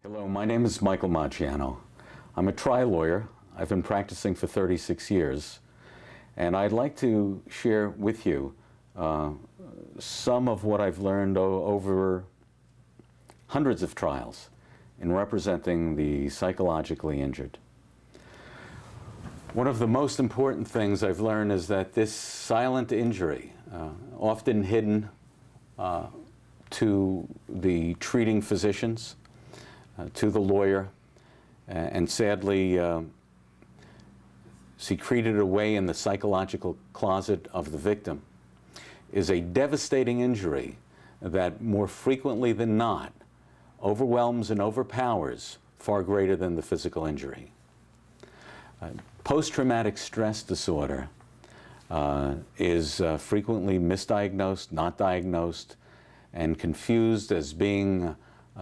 Hello, my name is MichaelMaggiano. I'm a trial lawyer. I've been practicing for 36 years, and I'd like to share with you some of what I've learned over hundreds of trials in representing the psychologically injured. One of the most important things I've learned is that this silent injury, often hidden to the treating physicians, to the lawyer, and sadly secreted away in the psychological closet of the victim, is a devastating injury that more frequently than not overwhelms and overpowers far greater than the physical injury. Post-traumatic stress disorder is frequently misdiagnosed, not diagnosed, and confused as being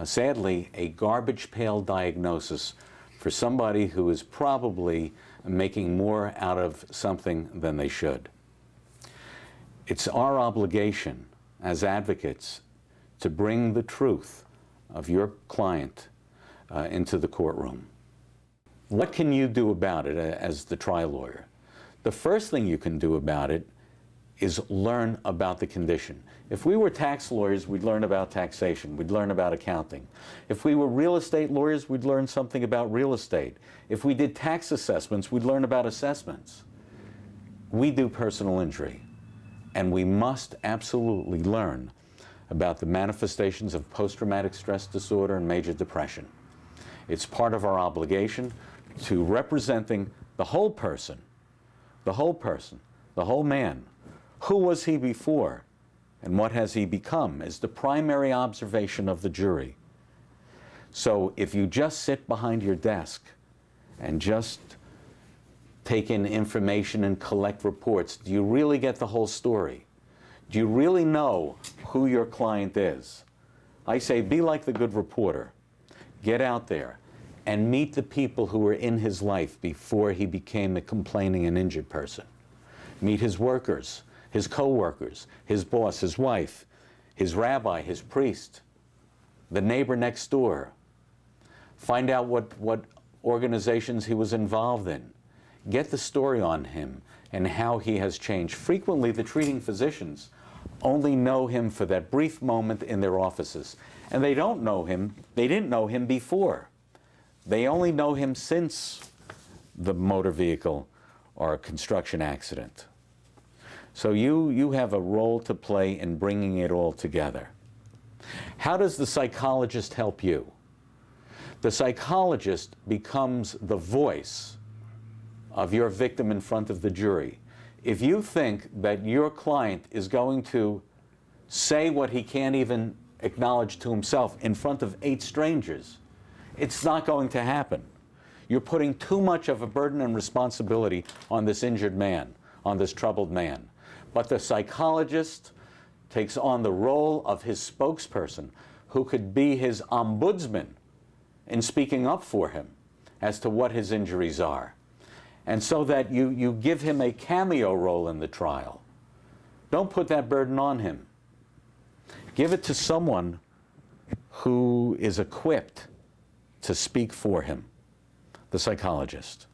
sadly a garbage pail diagnosis for somebody who is probably making more out of something than they should. It's our obligation as advocates to bring the truth of your client into the courtroom. What can you do about it as the trial lawyer? The first thing you can do about it is learn about the condition. If we were tax lawyers, we'd learn about taxation, we'd learn about accounting. If we were real estate lawyers, we'd learn something about real estate. If we did tax assessments, we'd learn about assessments. We do personal injury, and we must absolutely learn about the manifestations of post-traumatic stress disorder and major depression. It's part of our obligation to representing the whole person, the whole man. Who was he before, and what has he become, is the primary observation of the jury. So if you just sit behind your desk and just take in information and collect reports, do you really get the whole story? Do you really know who your client is? I say, be like the good reporter. Get out there and meet the people who were in his life before he became a complaining and injured person. Meet his workers, his co-workers, his boss, his wife, his rabbi, his priest, the neighbor next door. Find out what organizations he was involved in. Get the story on him and how he has changed. Frequently, the treating physicians only know him for that brief moment in their offices. And they don't know him, they didn't know him before. They only know him since the motor vehicle or construction accident. So you have a role to play in bringing it all together. How does the psychologist help you? The psychologist becomes the voice of your victim in front of the jury. If you think that your client is going to say what he can't even acknowledge to himself in front of 8 strangers, it's not going to happen. You're putting too much of a burden and responsibility on this injured man, on this troubled man. But the psychologist takes on the role of his spokesperson, who could be his ombudsman in speaking up for him as to what his injuries are. And so that you give him a cameo role in the trial. Don't put that burden on him. Give it to someone who is equipped to speak for him, the psychologist.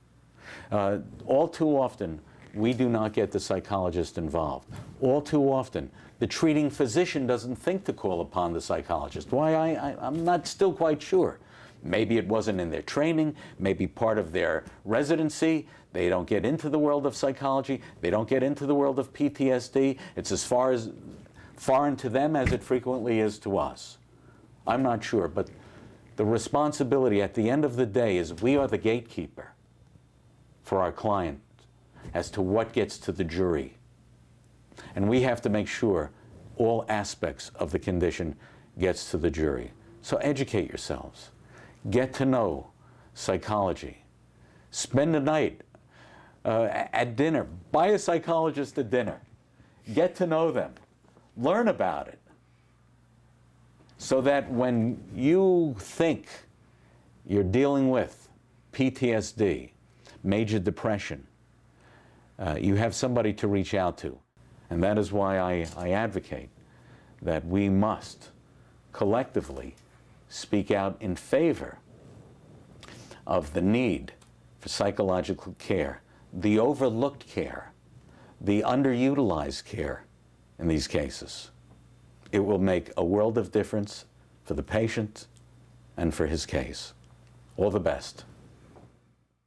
All too often, we do not get the psychologist involved. All too often, the treating physician doesn't think to call upon the psychologist. Why? I'm not still quite sure. Maybe it wasn't in their training, maybe part of their residency. They don't get into the world of psychology. They don't get into the world of PTSD. It's as foreign to them as it frequently is to us. I'm not sure, but the responsibility at the end of the day is we are the gatekeeper for our client as to what gets to the jury. And we have to make sure all aspects of the condition gets to the jury. So educate yourselves. Get to know psychology. Spend a night at dinner. Buy a psychologist at dinner. Get to know them. Learn about it. So that when you think you're dealing with PTSD, major depression, you have somebody to reach out to. And that is why I advocate that we must collectively speak out in favor of the need for psychological care, the overlooked care, the underutilized care in these cases. It will make a world of difference for the patient and for his case. All the best.